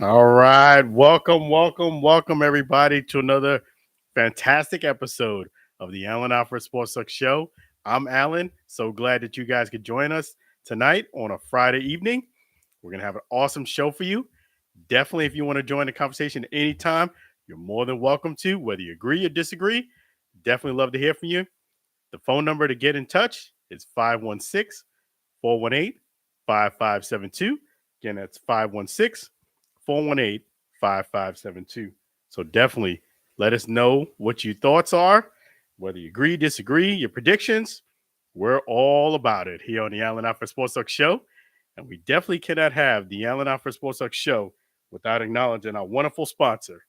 All right. Welcome, everybody, to another fantastic episode of the Alford Sports Talk Show. I'm Alan. So glad that you guys could join us tonight on a Friday evening. We're going to have an awesome show for you. Definitely, if you want to join the conversation anytime, you're more than welcome to, whether you agree or disagree. Definitely love to hear from you. The phone number to get in touch is 516 418 5572. Again, that's 516 418 5572. So definitely let us know what your thoughts are, whether you agree, disagree, your predictions. We're all about it here on the Allen Alford Sports Talk Show. And we definitely cannot have the Allen Alford Sports Talk Show without acknowledging our wonderful sponsor,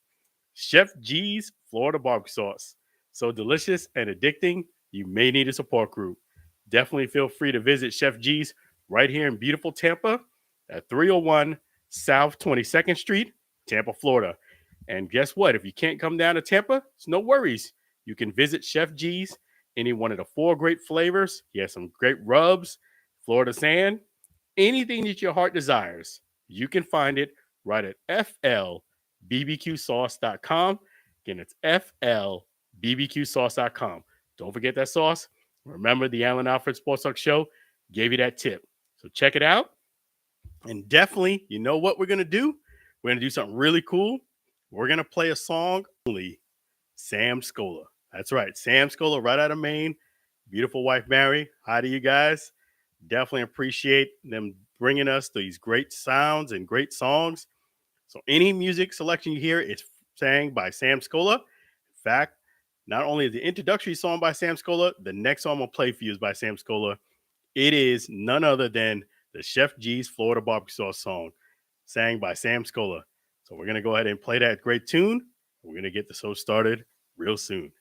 Chef G's Florida Barbecue Sauce. So delicious and addicting, you may need a support group. Definitely feel free to visit Chef G's right here in beautiful Tampa at 301 South 22nd Street, Tampa, Florida. And guess what? If you can't come down to Tampa, it's no worries. You can visit Chef G's, any one of the 4 great flavors. He has some great rubs, Florida sand, anything that your heart desires. You can find it right at flbbqsauce.com. Again, it's flbbqsauce.com. Don't forget that sauce. Remember, the Allen Alford Sports Talk Show gave you that tip. So check it out. And definitely, you know what we're going to do? We're going to do something really cool. We're going to play a song only Sam Scola. That's right. Sam Scola, right out of Maine. Beautiful wife, Mary. Hi to you guys. Definitely appreciate them bringing us these great sounds and great songs. So any music selection you hear is sang by Sam Scola. In fact, not only is the introductory song by Sam Scola, the next song I'm going to play for you is by Sam Scola. It is none other than the Chef G's Florida Barbecue Sauce song, sang by Sam Scola. So we're going to go ahead and play that great tune. We're going to get the show started real soon.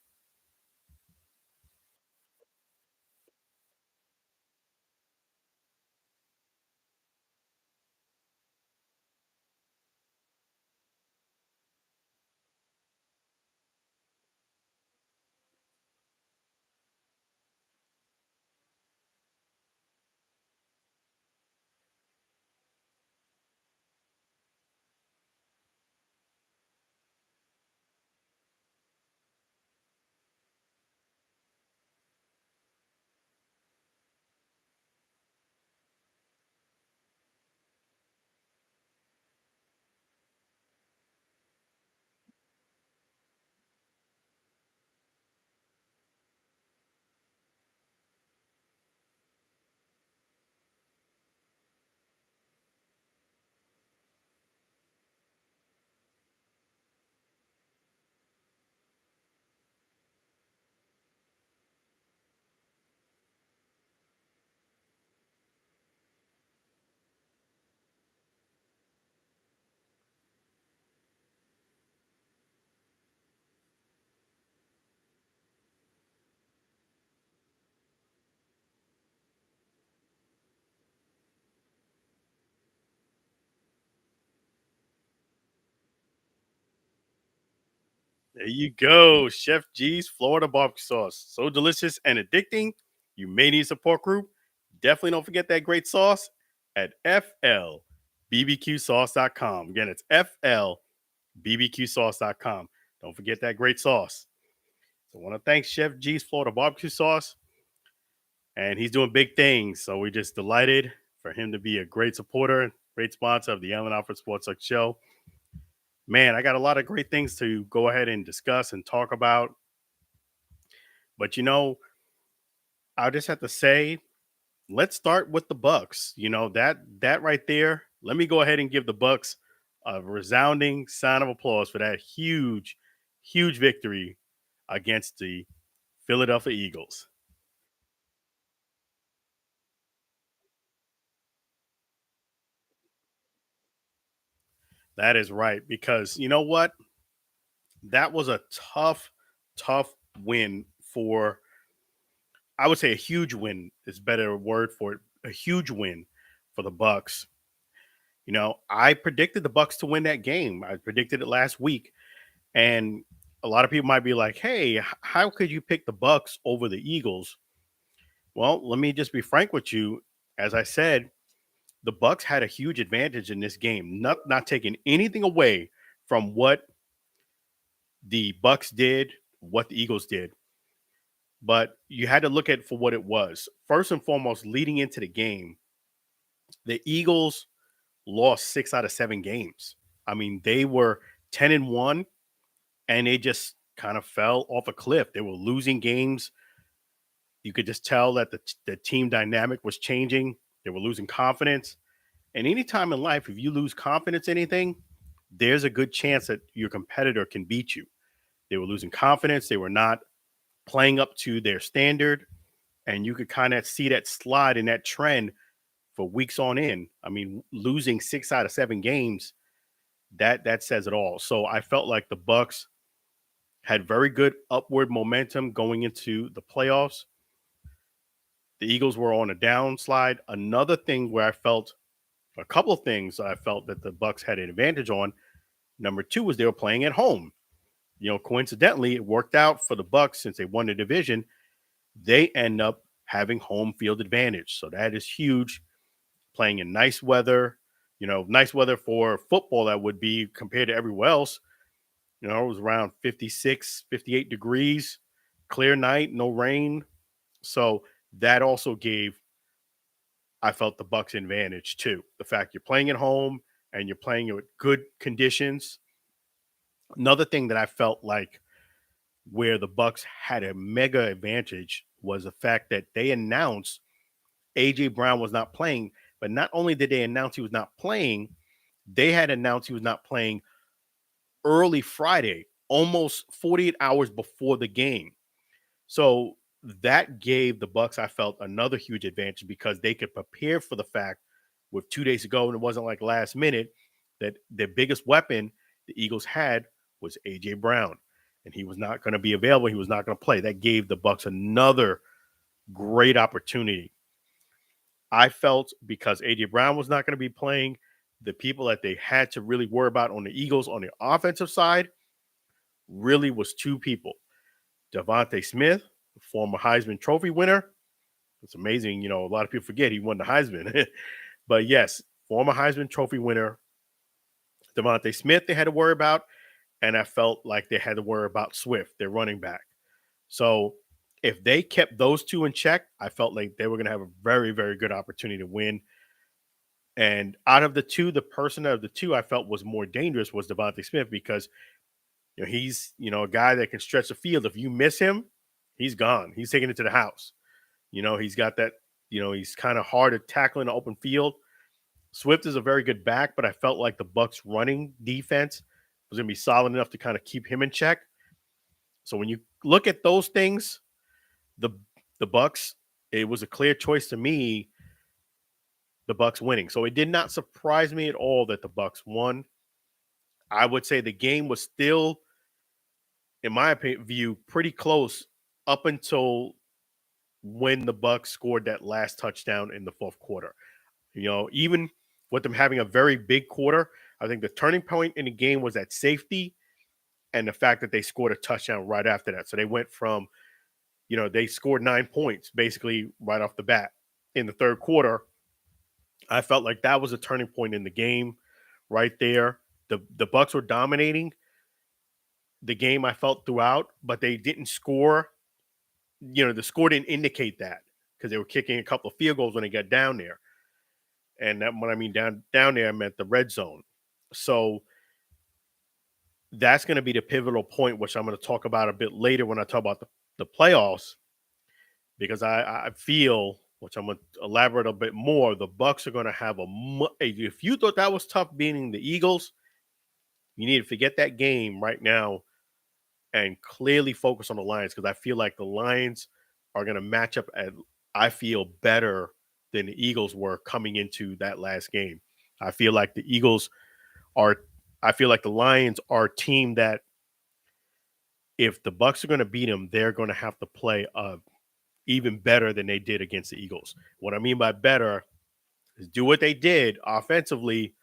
There you go. Chef G's Florida Barbecue Sauce. So delicious and addicting. You may need a support group. Definitely don't forget that great sauce at flbbqsauce.com. Again, it's flbbqsauce.com. Don't forget that great sauce. So I want to thank Chef G's Florida Barbecue Sauce. And he's doing big things. So we're just delighted for him to be a great supporter, great sponsor of the Allen Alford Sports Talk Show. Man, I got a lot of great things to go ahead and discuss and talk about. But I just have to say, let's start with the Bucks. That right there. Let me go ahead and give the Bucks a resounding sign of applause for that huge, huge victory against the Philadelphia Eagles. That is right, because you know what? That was a tough, tough win for, I would say a huge win is a better word for it. A huge win for the Bucks. I predicted the Bucks to win that game. I predicted it last week. And a lot of people might be like, "Hey, how could you pick the Bucks over the Eagles?" Well, let me just be frank with you. As I said, the Bucks had a huge advantage in this game, not taking anything away from what the Bucks did, what the Eagles did. But you had to look at it for what it was. First and foremost, leading into the game, the Eagles lost 6 out of 7 games. I mean, they were 10-1, and they just kind of fell off a cliff. They were losing games. You could just tell that the team dynamic was changing. They were losing confidence. And anytime in life, if you lose confidence in anything, there's a good chance that your competitor can beat you. They were losing confidence. They were not playing up to their standard. And you could kind of see that slide in that trend for weeks on end. I mean, losing 6 out of 7 games, that says it all. So I felt like the Bucks had very good upward momentum going into the playoffs. The Eagles were on a downslide. Another thing where I felt a couple of things I felt that the Bucks had an advantage on. Number 2 was they were playing at home. You know, coincidentally, it worked out for the Bucks since they won the division. They end up having home field advantage. So that is huge. Playing in nice weather, nice weather for football that would be compared to everywhere else. It was around 56, 58 degrees, clear night, no rain. So that also gave, I felt, the Bucks advantage too. The fact you're playing at home and you're playing with good conditions. Another thing that I felt like where the Bucks had a mega advantage was the fact that they announced AJ Brown was not playing, but not only did they announce he was not playing, they had announced he was not playing early Friday, almost 48 hours before the game. So that gave the Bucks, I felt, another huge advantage because they could prepare for the fact with 2 days ago, and it wasn't like last minute, that their biggest weapon the Eagles had was AJ Brown, and he was not going to be available. He was not going to play. That gave the Bucks another great opportunity. I felt because AJ Brown was not going to be playing, the people that they had to really worry about on the Eagles on the offensive side really was 2 people. Devontae Smith, the former Heisman Trophy winner. It's amazing. A lot of people forget he won the Heisman. But yes, former Heisman Trophy winner, Devontae Smith, they had to worry about. And I felt like they had to worry about Swift, their running back. So if they kept those 2 in check, I felt like they were going to have a very, very good opportunity to win. And out of the 2, the person of the 2 I felt was more dangerous was Devontae Smith because he's a guy that can stretch the field. If you miss him, he's gone. He's taking it to the house. He's got that. He's kind of hard at tackling the open field. Swift is a very good back, but I felt like the Bucks running defense was going to be solid enough to kind of keep him in check. So when you look at those things, the Bucks, it was a clear choice to me, the Bucks winning. So it did not surprise me at all that the Bucks won. I would say the game was still, in my view, pretty close up until when the Bucks scored that last touchdown in the 4th quarter. Even with them having a very big quarter, I think the turning point in the game was that safety and the fact that they scored a touchdown right after that. So they went from, they scored 9 points basically right off the bat in the 3rd quarter. I felt like that was a turning point in the game right there. The Bucks were dominating the game, I felt, throughout, but they didn't score. The score didn't indicate that because they were kicking a couple of field goals when they got down there. And that, when I mean down there, I meant the red zone. So that's going to be the pivotal point, which I'm going to talk about a bit later when I talk about the playoffs, because I feel, which I'm going to elaborate a bit more, the Bucks are going to have if you thought that was tough beating the Eagles, you need to forget that game right now and clearly focus on the Lions, because I feel like the Lions are going to match up I feel, better than the Eagles were coming into that last game. I feel like the Lions are a team that if the Bucks are going to beat them, they're going to have to play even better than they did against the Eagles. What I mean by better is do what they did offensively,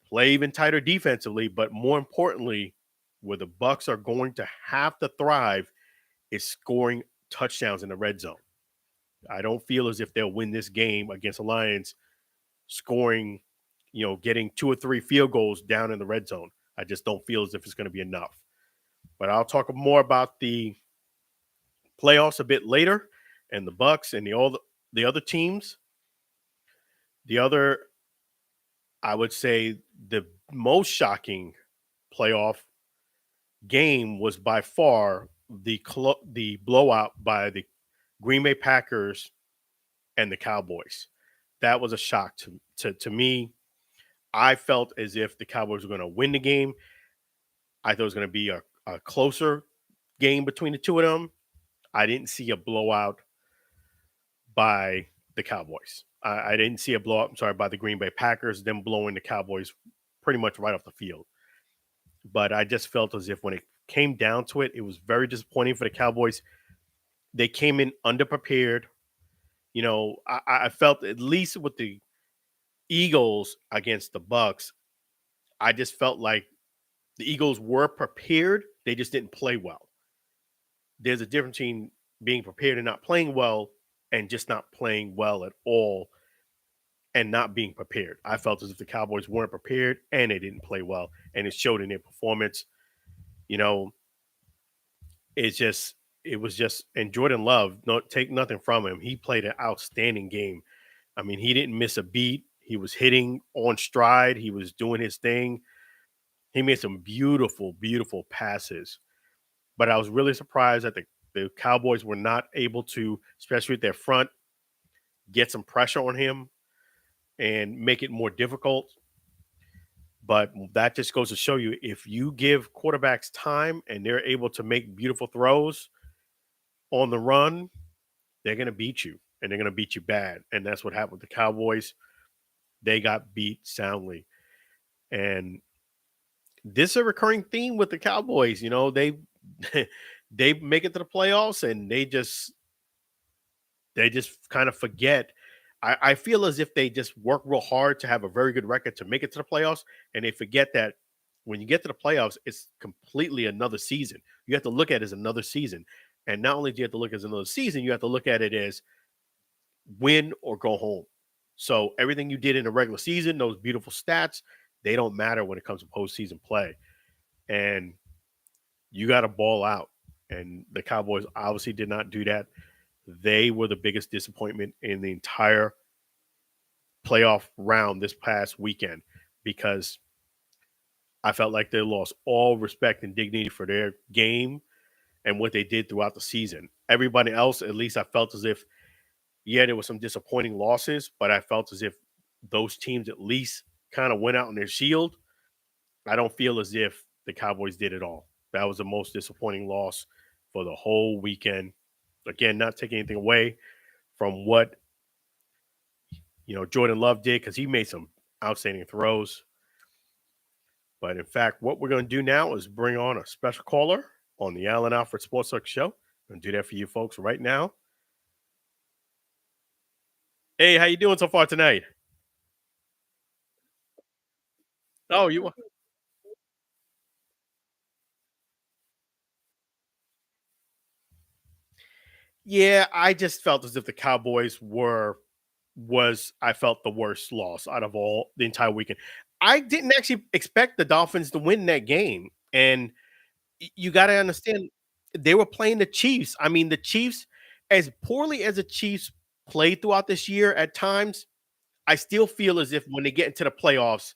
play even tighter defensively, but more importantly, where the Bucks are going to have to thrive is scoring touchdowns in the red zone. I don't feel as if they'll win this game against the Lions scoring, getting 2 or 3 field goals down in the red zone. I just don't feel as if it's going to be enough. But I'll talk more about the playoffs a bit later, and the Bucks and the other teams. The other, I would say, the most shocking playoff game was by far the blowout by the Green Bay Packers and the Cowboys. That was a shock to me. I felt as if the Cowboys were going to win the game. I thought it was going to be a closer game between the two of them. I didn't see a blowout by the Cowboys. I didn't see a blowout, I'm sorry, by the Green Bay Packers, them blowing the Cowboys pretty much right off the field. But I just felt as if when it came down to it, it was very disappointing for the Cowboys. They came in underprepared. I felt at least with the Eagles against the Bucks, I just felt like the Eagles were prepared. They just didn't play well. There's a difference between being prepared and not playing well and just not playing well at all and not being prepared. I felt as if the Cowboys weren't prepared and they didn't play well, and it showed in their performance. You know, it's just it was just and Jordan Love, no take nothing from him. He played an outstanding game. I mean, he didn't miss a beat. He was hitting on stride. He was doing his thing. He made some beautiful, beautiful passes. But I was really surprised that the Cowboys were not able to, especially with their front, get some pressure on him and make it more difficult. But that just goes to show you if you give quarterbacks time and they're able to make beautiful throws on the run, they're going to beat you and they're going to beat you bad. And that's what happened with the Cowboys. They got beat soundly. And this is a recurring theme with the Cowboys. They they make it to the playoffs and they just kind of forget. I feel as if they just work real hard to have a very good record to make it to the playoffs, and they forget that when you get to the playoffs, it's completely another season. You have to look at it as another season. And not only do you have to look at it as another season, you have to look at it as win or go home. So everything you did in the regular season, those beautiful stats, they don't matter when it comes to postseason play. And you got to ball out. And the Cowboys obviously did not do that. They were the biggest disappointment in the entire playoff round this past weekend because I felt like they lost all respect and dignity for their game and what they did throughout the season. Everybody else, at least I felt as if, yeah, there were some disappointing losses, but I felt as if those teams at least kind of went out on their shield. I don't feel as if the Cowboys did it all. That was the most disappointing loss for the whole weekend. Again, not taking anything away from what Jordan Love did because he made some outstanding throws. But in fact, what we're going to do now is bring on a special caller on the Alford Sports Talk Show. I'm going to do that for you folks right now. Hey, how you doing so far tonight? Oh, you Yeah, I just felt as if the Cowboys was I felt the worst loss out of all the entire weekend. I didn't actually expect the Dolphins to win that game. And you got to understand they were playing the Chiefs. I mean, the Chiefs, as poorly as the Chiefs played throughout this year at times, I still feel as if when they get into the playoffs,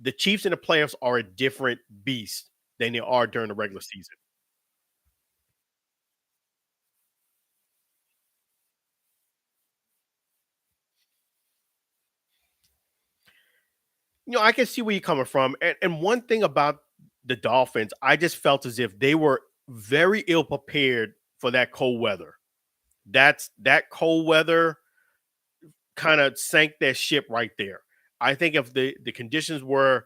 the Chiefs in the playoffs are a different beast than they are during the regular season. I can see where you're coming from. And one thing about the Dolphins, I just felt as if they were very ill prepared for that cold weather. That cold weather kind of sank their ship right there. I think if the conditions were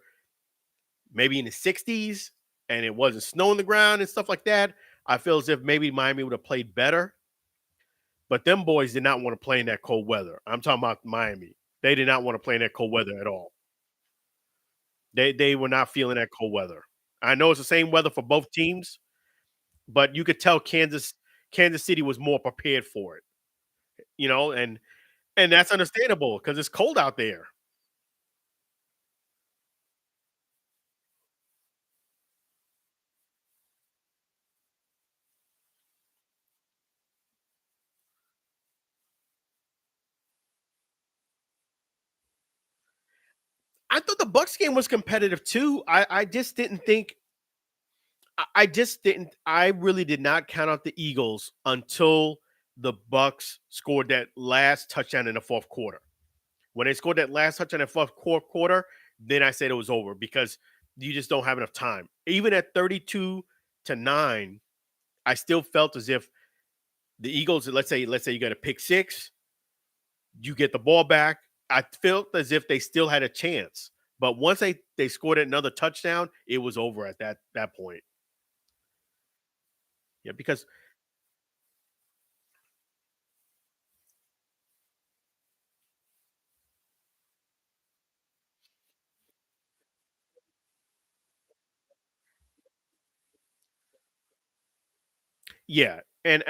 maybe in the 60s and it wasn't snow on the ground and stuff like that, I feel as if maybe Miami would have played better. But them boys did not want to play in that cold weather. I'm talking about Miami. They did not want to play in that cold weather at all. They were not feeling that cold weather. I know it's the same weather for both teams, but you could tell Kansas City was more prepared for it, and that's understandable because it's cold out there. thought the Bucks game was competitive too. I just didn't think I just didn't I really did not count out the Eagles until the Bucks scored that last touchdown in the fourth quarter. When they scored that last touchdown in the fourth quarter, then I said it was over because you just don't have enough time. Even at 32-9, I still felt as if the Eagles, let's say you got a pick six, you get the ball back. I felt as if they still had a chance. But once they scored another touchdown, it was over at that point. Yeah, because yeah, and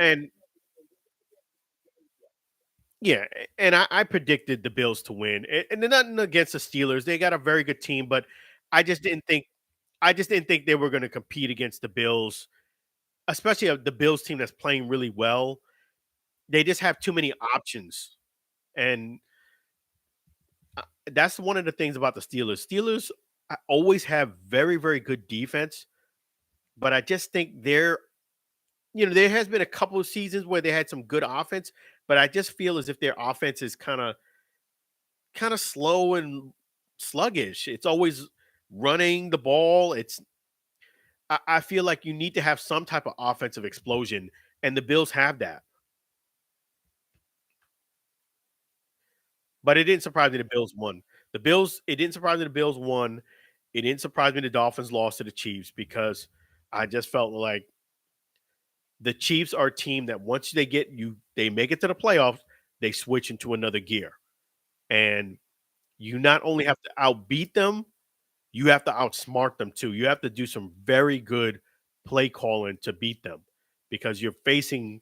yeah, and I predicted the Bills to win, and they're nothing against the Steelers. They got a very good team, but I just didn't think I just didn't think they were going to compete against the Bills, especially the Bills team that's playing really well. They just have too many options, and that's one of the things about the Steelers. Steelers always have very very good defense, but I just think there has been a couple of seasons where they had some good offense, but I just feel as if their offense is kind of slow and sluggish. It's always running the ball. I feel like you need to have some type of offensive explosion, and the Bills have that. But it didn't surprise me the Bills won. It didn't surprise me the Bills won. It didn't surprise me the Dolphins lost to the Chiefs because I just felt like the Chiefs are a team that once they make it to the playoffs, they switch into another gear. And you not only have to outbeat them, you have to outsmart them too. You have to do some very good play calling to beat them because you're facing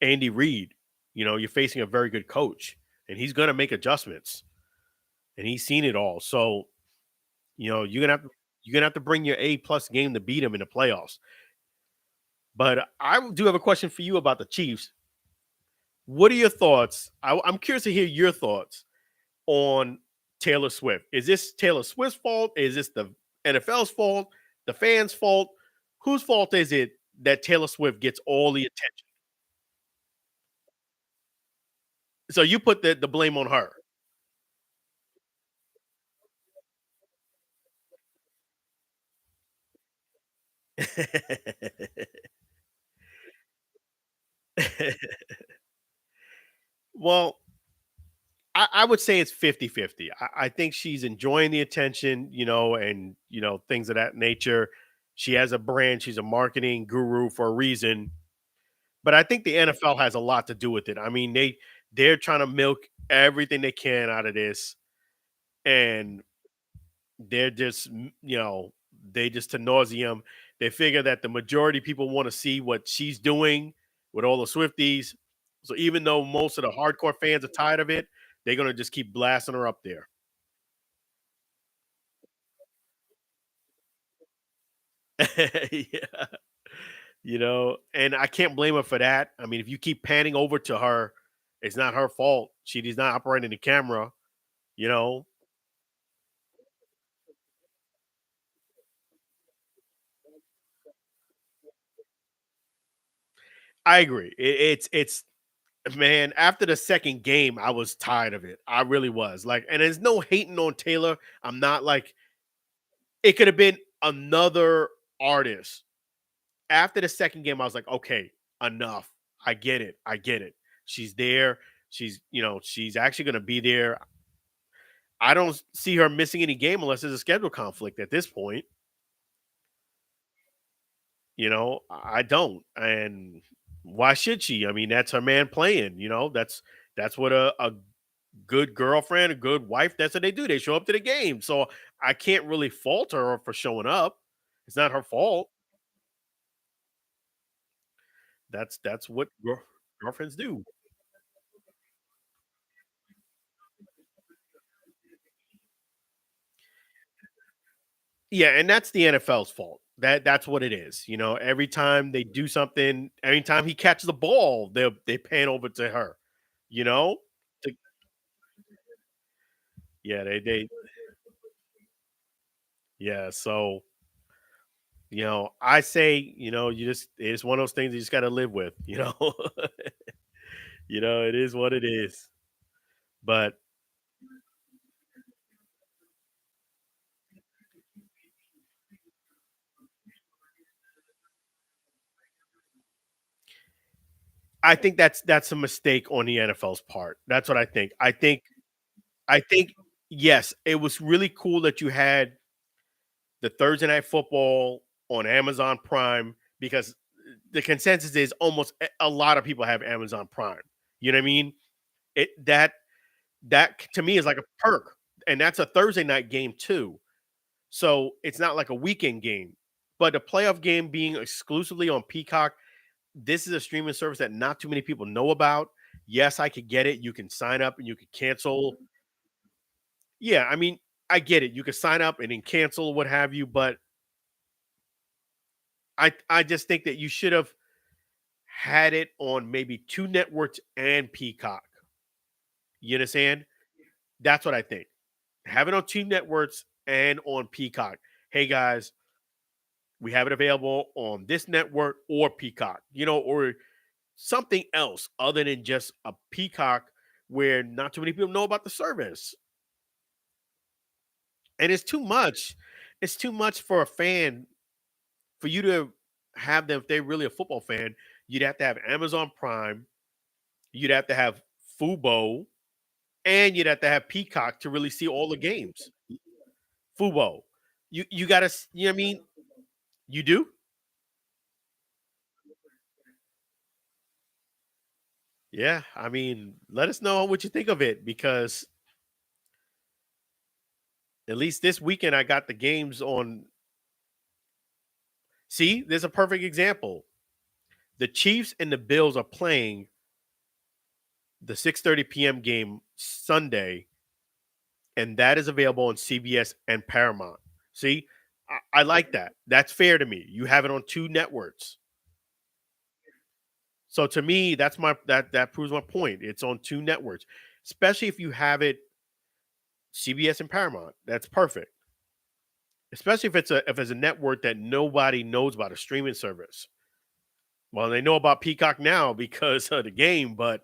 Andy Reid. You're facing a very good coach, and he's going to make adjustments, and he's seen it all. So, you're gonna have to bring your A+ game to beat him in the playoffs. But I do have a question for you about the Chiefs. What are your thoughts? I'm curious to hear your thoughts on Taylor Swift. Is this Taylor Swift's fault? Is this the NFL's fault? The fans' fault? Whose fault is it that Taylor Swift gets all the attention? So you put the blame on her. Well, I would say it's 50-50. I think she's enjoying the attention, and things of that nature. She has a brand, she's a marketing guru for a reason. But I think the NFL has a lot to do with it. I mean, they're trying to milk everything they can out of this, and they're just they just to nauseum. They figure that the majority of people want to see what she's doing with all the Swifties. So even though most of the hardcore fans are tired of it, they're gonna just keep blasting her up there. Yeah, and I can't blame her for that. I mean, if you keep panning over to her, it's not her fault. She's not operating the camera. You know, I agree. It's man. After the second game, I was tired of it. I really was. Like, and there's no hating on Taylor. I'm not like it could have been another artist. After the second game, I was like, okay, enough. I get it. I get it. She's there. She's actually going to be there. I don't see her missing any game unless there's a schedule conflict at this point. I don't. And why should she? I mean, that's her man playing. That's what a good girlfriend, a good wife. That's what they do. They show up to the game. So I can't really fault her for showing up. It's not her fault. That's what girlfriends do. Yeah, and that's the NFL's fault. That's what it is. Every time they do something, anytime he catches the ball, they pan over to her. You know, To- yeah, they. Yeah. So, I say, it's one of those things you just got to live with, it is what it is. But I think that's a mistake on the NFL's part. That's what I think. I think yes, it was really cool that you had the Thursday night football on Amazon Prime because the consensus is almost a lot of people have Amazon Prime. You know what I mean? That to me is like a perk, and that's a Thursday night game too. So it's not like a weekend game. But the playoff game being exclusively on Peacock, this is a streaming service that not too many people know about. Yes, I could get it. You can sign up and you could cancel. Yeah, I mean, I get it. You can sign up and then cancel what have you, but I just think that you should have had it on maybe two networks and Peacock. You understand? That's what I think. Have it on two networks and on Peacock. Hey guys, we have it available on this network or Peacock, or something else other than just a Peacock where not too many people know about the service. And it's too much. It's too much for a fan for you to have them if they're really a football fan. You'd have to have Amazon Prime, you'd have to have Fubo, and you'd have to have Peacock to really see all the games. Fubo. You gotta you know what I mean? You do? Yeah. I mean, let us know what you think of it because at least this weekend I got the games on. See, there's a perfect example. The Chiefs and the Bills are playing the 6:30 p.m. game Sunday, and that is available on CBS and Paramount. See, I like that. That's fair to me. You have it on two networks. So to me, that proves my point. It's on two networks, especially if you have it CBS and Paramount. That's perfect. Especially if it's a network that nobody knows about, a streaming service. Well, they know about Peacock now because of the game, but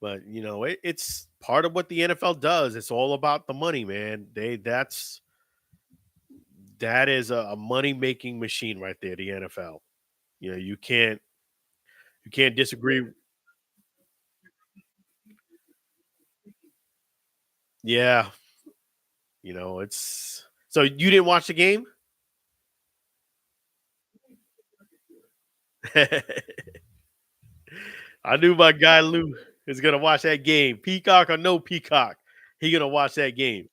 it's part of what the NFL does. It's all about the money, man. That is a money making machine right there. The NFL. You can't disagree. Yeah, it's so you didn't watch the game. I knew my guy Lou is gonna watch that game. Peacock or no Peacock, he gonna watch that game.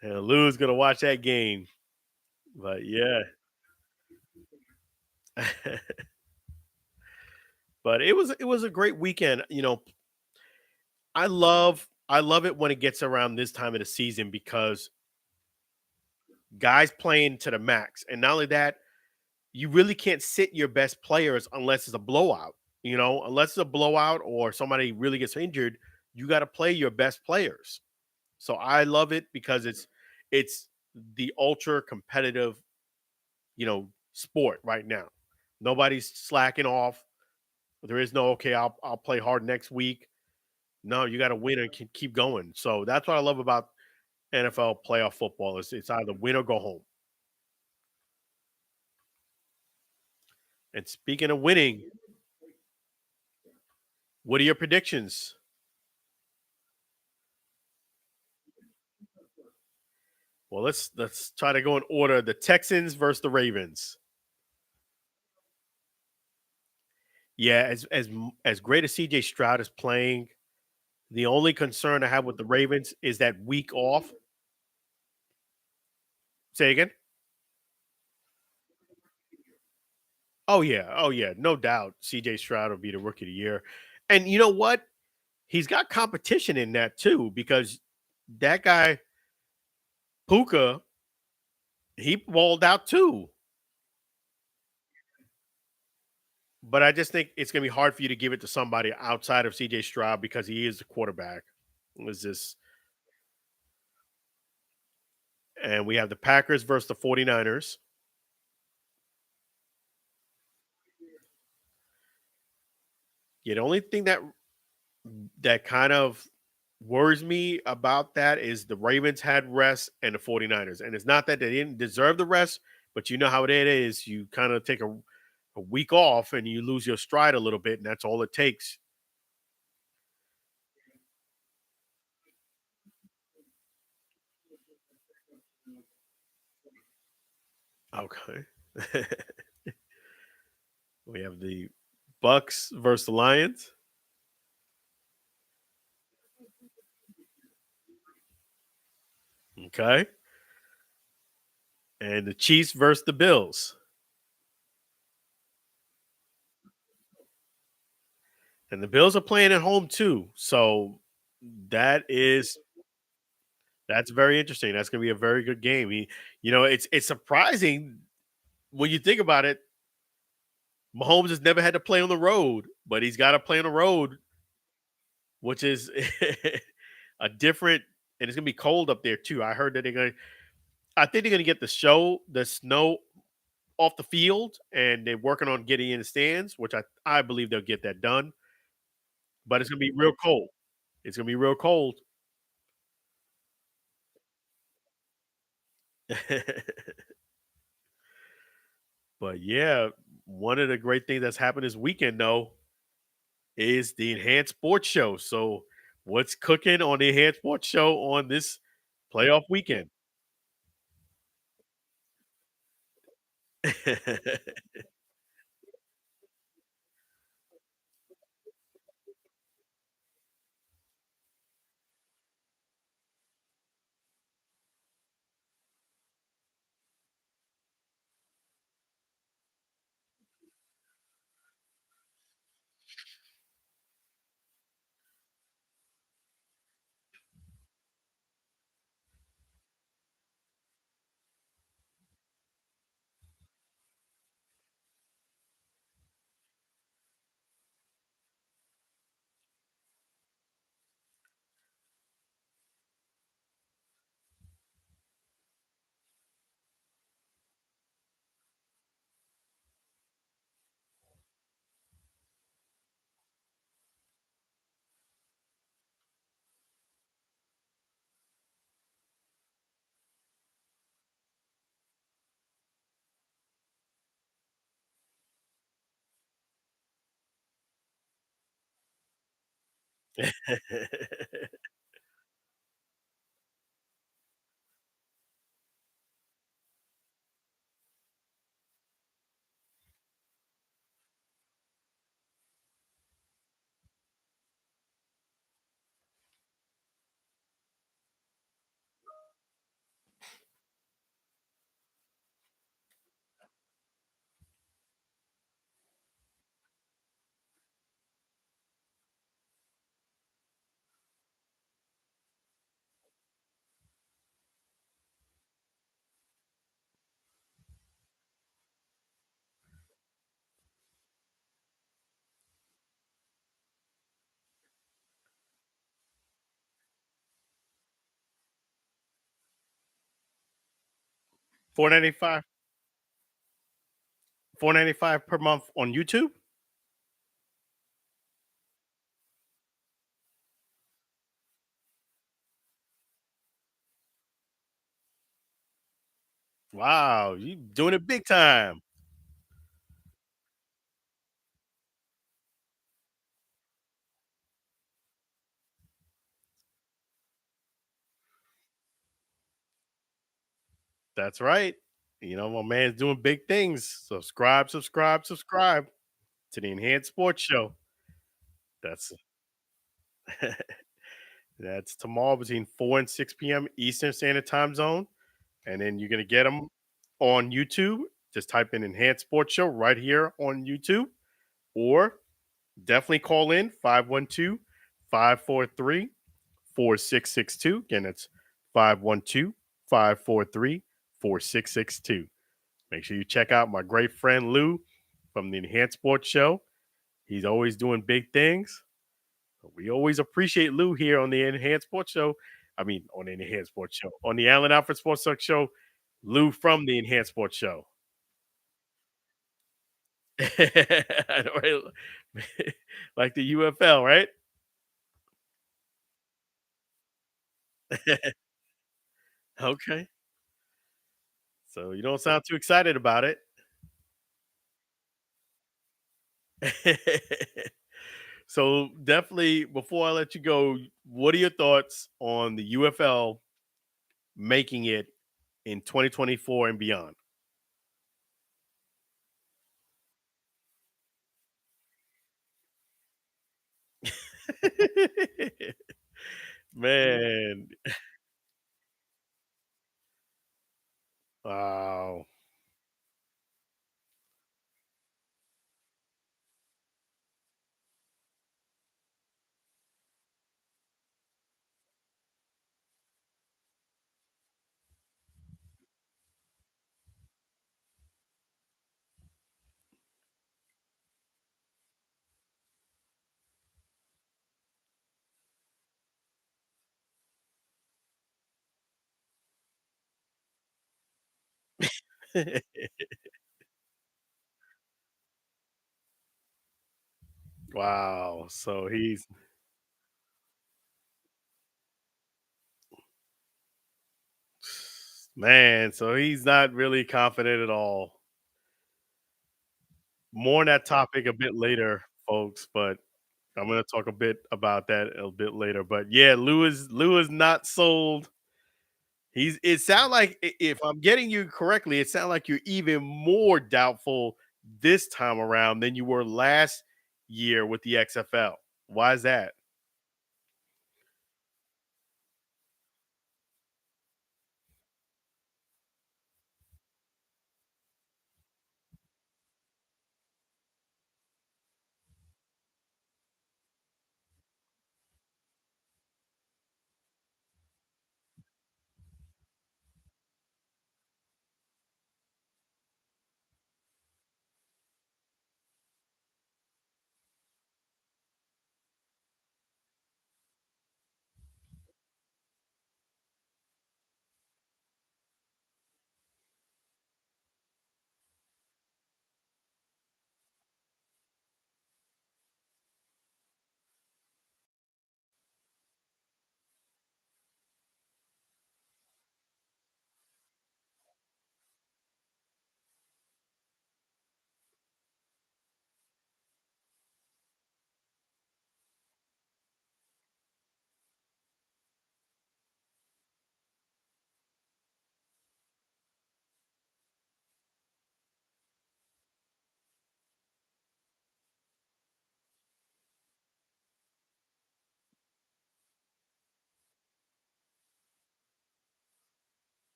And Lou's gonna watch that game. But yeah. But it was a great weekend. I love it when it gets around this time of the season because guys playing to the max. And not only that, you really can't sit your best players unless it's a blowout. Unless it's a blowout or somebody really gets injured, you got to play your best players. So I love it because it's the ultra competitive, sport right now. Nobody's slacking off. There is no okay, I'll play hard next week. No, you got to win and keep going. So that's what I love about NFL playoff football is it's either win or go home. And speaking of winning, what are your predictions? Well, let's try to go in order. The Texans versus the Ravens. Yeah, as great as CJ Stroud is playing, the only concern I have with the Ravens is that week off. Say again. Oh yeah, no doubt. CJ Stroud will be the rookie of the year. And you know what? he's got competition in that too because that guy Puka, he balled out too. But I just think it's going to be hard for you to give it to somebody outside of CJ Stroud because he is the quarterback. Was this and we have the Packers versus the 49ers. Yeah, the only thing that kind of worries me about that is the Ravens had rest and the 49ers. And it's not that they didn't deserve the rest, but you know how it is. You kind of take a week off and you lose your stride a little bit, and that's all it takes. Okay. We have the Bucks versus the Lions. Okay. And the Chiefs versus the Bills. And the Bills are playing at home too. So that is that's very interesting. That's going to be a very good game. It's surprising when you think about it. Mahomes has never had to play on the road, but he's got to play on the road, which is a different. And it's going to be cold up there too. I heard that they're going. I think they're going to get the snow off the field, and they're working on getting in the stands, which I believe they'll get that done. But it's going to be real cold. It's going to be real cold. But yeah, one of the great things that's happened this weekend though is the enhanced sports show. So what's cooking on the enhanced sports show on this playoff weekend? 495 495 per month on YouTube. Wow, you doing it big time. That's right. My man's doing big things. Subscribe, subscribe, subscribe to the Enhanced Sports Show. That's that's tomorrow between 4 and 6 p.m. Eastern Standard Time Zone. And then you're going to get them on YouTube. Just type in Enhanced Sports Show right here on YouTube. Or definitely call in 512 513 4662. Again, it's 512 543 4662. Make sure you check out my great friend Lou from the Enhanced Sports Show. He's always doing big things. We always appreciate Lou here on the Enhanced Sports Show. I mean, on the Enhanced Sports Show. On the Allen Alfred Sports Talk Show, Lou from the Enhanced Sports Show. I know, right? Like the UFL, right? Okay. So you don't sound too excited about it. So definitely, before I let you go, what are your thoughts on the UFL making it in 2024 and beyond? Man, wow. Wow. So he's man, so he's not really confident at all. More on that topic a bit later, folks, but I'm gonna talk a bit about that a bit later. But yeah, Lou is not sold. He's it sound like if I'm getting you correctly, it sounds like you're even more doubtful this time around than you were last year with the XFL. Why is that?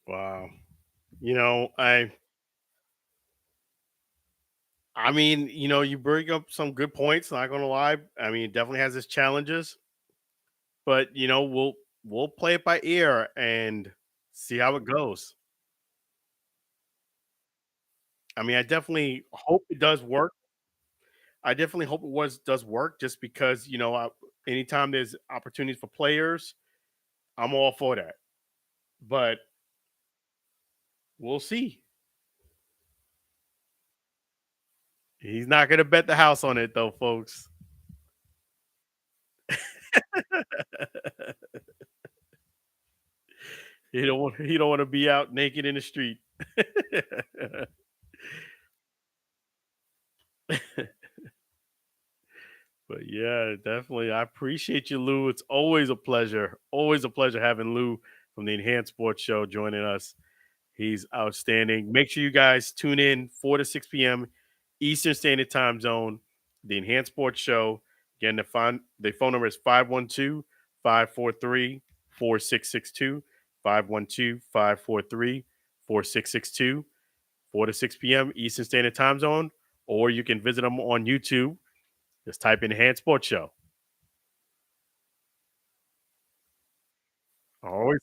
Wow. You know, I mean, you bring up some good points, not gonna lie. I mean, it definitely has its challenges, but we'll play it by ear and see how it goes. I mean, I definitely hope it does work. I definitely hope it was does work just because, anytime there's opportunities for players, I'm all for that. But we'll see. He's not gonna bet the house on it though, folks. He don't want to be out naked in the street. But yeah, definitely. I appreciate you, Lou. It's always a pleasure. Always a pleasure having Lou from the Enhanced Sports Show joining us. He's outstanding. Make sure you guys tune in 4 to 6 p.m. Eastern Standard Time Zone, the Enhanced Sports Show. Again, the phone number is 512-543-4662. 512-543-4662. 4 to 6 p.m. Eastern Standard Time Zone. Or you can visit them on YouTube. Just type in Enhanced Sports Show. Always.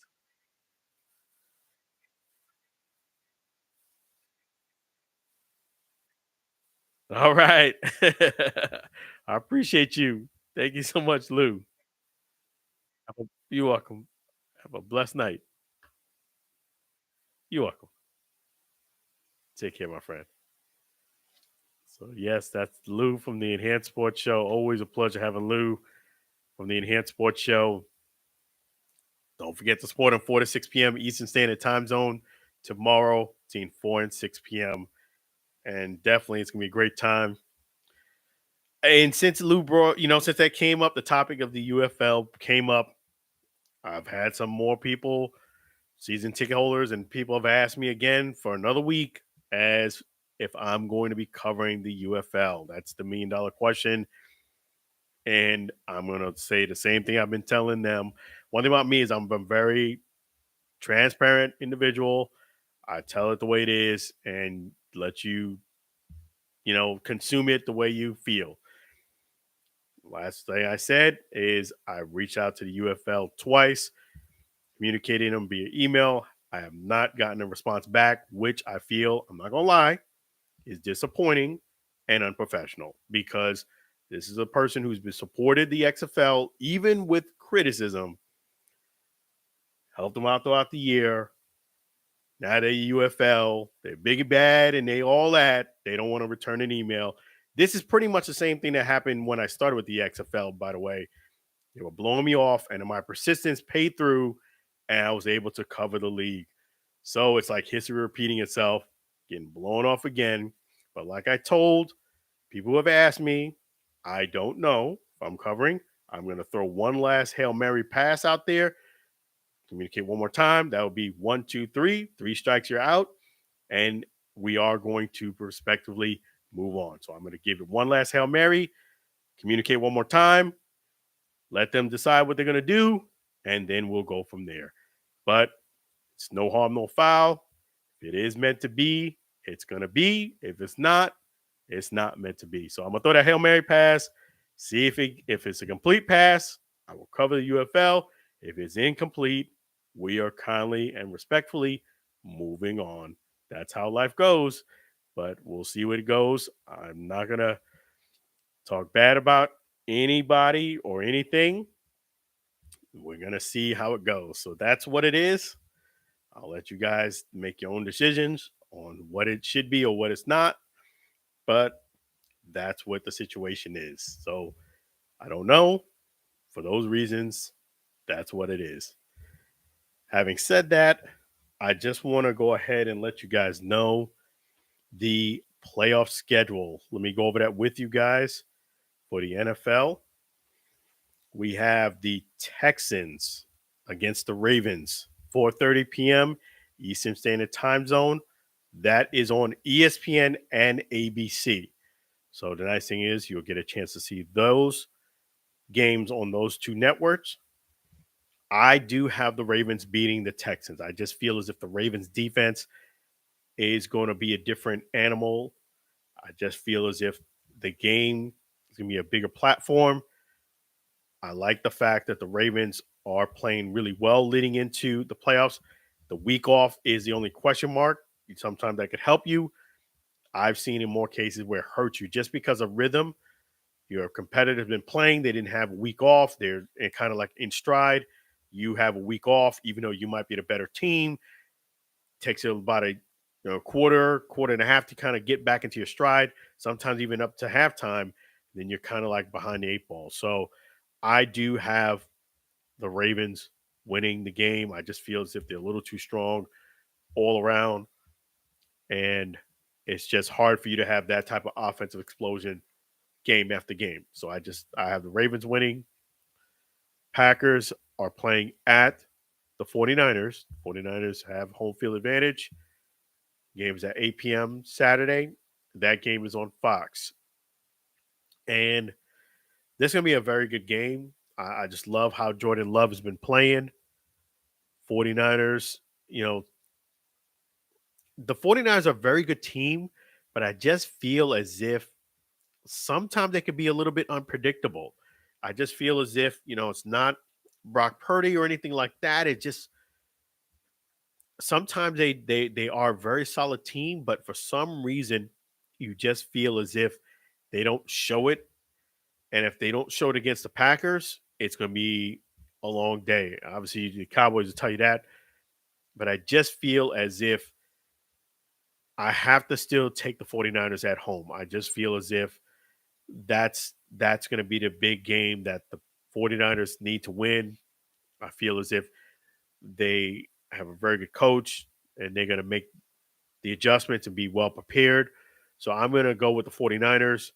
All right. I appreciate you. Thank you so much, Lou. You're welcome. Have a blessed night. You're welcome. Take care, my friend. So, yes, that's Lou from the Enhanced Sports Show. Always a pleasure having Lou from the Enhanced Sports Show. Don't forget to support him 4 to 6 p.m. Eastern Standard Time Zone tomorrow between 4 and 6 p.m. And definitely it's going to be a great time. And since Lou brought, since that came up, the topic of the UFL came up, I've had some more people, season ticket holders, and people have asked me again for another week as if I'm going to be covering the UFL. That's the $1 million question. And I'm going to say the same thing I've been telling them. One thing about me is I'm a very transparent individual. I tell it the way it is and let you, consume it the way you feel. Last thing I said is I reached out to the UFL twice, communicating them via email. I have not gotten a response back, which I feel, I'm not going to lie, is disappointing and unprofessional because this is a person who's been supported the XFL, even with criticism, helped them out throughout the year. Now they're UFL, they're big and bad, and they all that. They don't want to return an email. This is pretty much the same thing that happened when I started with the XFL, by the way. They were blowing me off, and my persistence paid through, and I was able to cover the league. So it's like history repeating itself, getting blown off again. But like I told people who have asked me, I don't know if I'm covering. I'm going to throw one last Hail Mary pass out there, communicate one more time. That would be 1, 2, 3. 3 strikes, you're out. And we are going to respectively move on. So I'm going to give it one last Hail Mary, communicate one more time, let them decide what they're going to do, and then we'll go from there. But it's no harm, no foul. If it is meant to be, it's going to be. If it's not meant to be. So I'm going to throw that Hail Mary pass, see if it's a complete pass, I will cover the UFL. If it's incomplete, we are kindly and respectfully moving on. That's how life goes. But we'll see where it goes. I'm not going to talk bad about anybody or anything. We're going to see how it goes. So that's what it is. I'll let you guys make your own decisions on what it should be or what it's not. But that's what the situation is. So I don't know. For those reasons, that's what it is. Having said that, I just want to go ahead and let you guys know the playoff schedule. Let me go over that with you guys for the NFL. We have the Texans against the Ravens, 4:30 p.m. Eastern Standard Time Zone. That is on ESPN and ABC. So the nice thing is you'll get a chance to see those games on those two networks. I do have the Ravens beating the Texans. I just feel as if the Ravens defense is going to be a different animal. I just feel as if the game is going to be a bigger platform. I like the fact that the Ravens are playing really well leading into the playoffs. The week off is the only question mark. Sometimes that could help you. I've seen in more cases where it hurts you just because of rhythm. Your competitor has been playing. They didn't have a week off. They're kind of like in stride. You have a week off, even though you might be the better team. Takes you about a quarter and a half to kind of get back into your stride. Sometimes even up to halftime. Then you're kind of like behind the 8 ball. So I do have the Ravens winning the game. I just feel as if they're a little too strong all around. And it's just hard for you to have that type of offensive explosion game after game. So I have the Ravens winning. Packers are playing at the 49ers. 49ers have home field advantage. Game's at 8 p.m. Saturday. That game is on Fox. And this is going to be a very good game. I just love how Jordan Love has been playing. 49ers, the 49ers are a very good team, but I just feel as if sometimes they could be a little bit unpredictable. I just feel as if, it's not Brock Purdy or anything like that. It just sometimes they are a very solid team, but for some reason you just feel as if they don't show it. And if they don't show it against the Packers, it's going to be a long day. Obviously, the Cowboys will tell you that. But I just feel as if I have to still take the 49ers at home. I just feel as if that's going to be the big game that the 49ers need to win. I feel as if they have a very good coach and they're going to make the adjustments and be well prepared. So I'm going to go with the 49ers,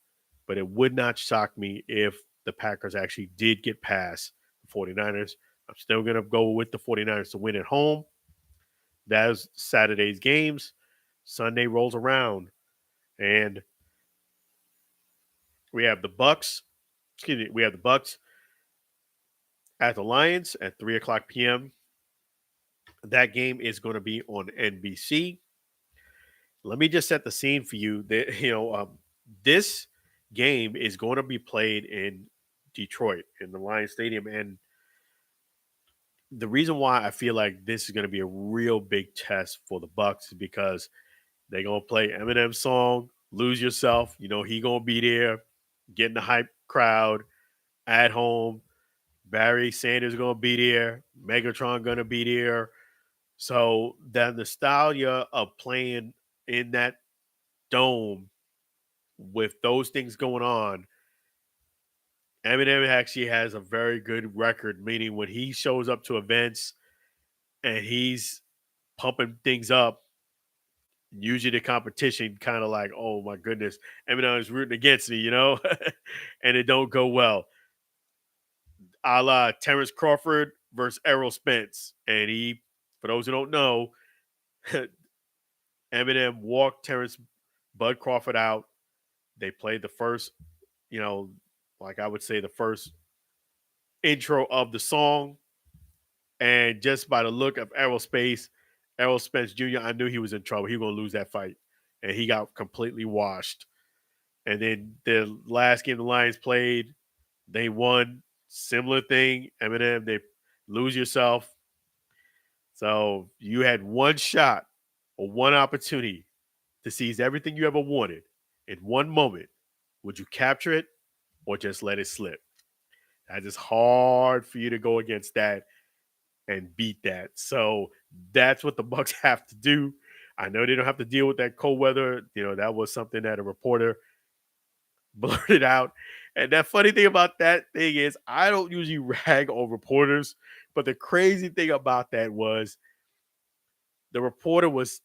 but it would not shock me if the Packers actually did get past the 49ers. I'm still going to go with the 49ers to win at home. That is Saturday's games. Sunday rolls around and we have the Bucks. We have the Bucks at the Lions at 3:00 p.m. That game is going to be on NBC. Let me just set the scene for you. This game is going to be played in Detroit in the Lions Stadium, and the reason why I feel like this is going to be a real big test for the Bucks is because they're going to play Eminem's song "Lose Yourself." He going to be there, getting the hype crowd at home. Barry Sanders going to be there. Megatron going to be there. So that nostalgia of playing in that dome with those things going on, Eminem actually has a very good record, meaning when he shows up to events and he's pumping things up, usually the competition kind of like, oh my goodness, Eminem is rooting against me, and it don't go well. A la Terrence Crawford versus Errol Spence. And for those who don't know, Eminem walked Terrence Bud Crawford out. They played the first, like I would say, the first intro of the song. And just by the look of Errol Spence Jr., I knew he was in trouble. He was going to lose that fight. And he got completely washed. And then the last game the Lions played, they won. Similar thing. Eminem, they lose yourself. So you had one shot or one opportunity to seize everything you ever wanted in one moment. Would you capture it or just let it slip? That is hard for you to go against that and beat that. So that's what the Bucks have to do. I know they don't have to deal with that cold weather. That was something that a reporter blurted out. And that funny thing about that thing is I don't usually rag on reporters, but the crazy thing about that was the reporter was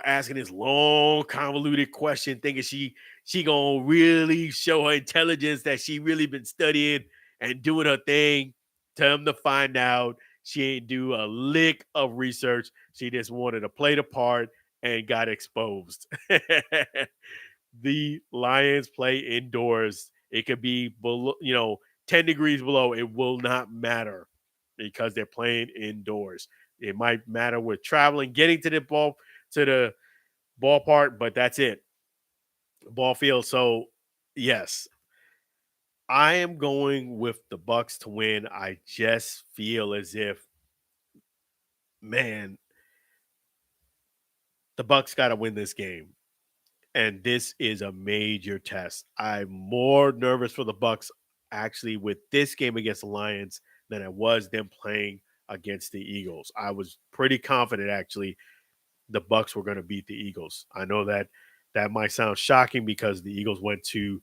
asking this long, convoluted question, thinking she gonna really show her intelligence that she really been studying and doing her thing. Tell him to find out she ain't do a lick of research. She just wanted to play the part and got exposed. The Lions play indoors. It could be below, 10 degrees below. It will not matter because they're playing indoors. It might matter with traveling, getting to the ballpark, but that's it. Ball field. So yes, I am going with the Bucks to win. I just feel as if, man, the Bucks got to win this game. And this is a major test. I'm more nervous for the Bucks actually with this game against the Lions than I was them playing against the Eagles. I was pretty confident actually the Bucks were going to beat the Eagles. I know that might sound shocking because the Eagles went to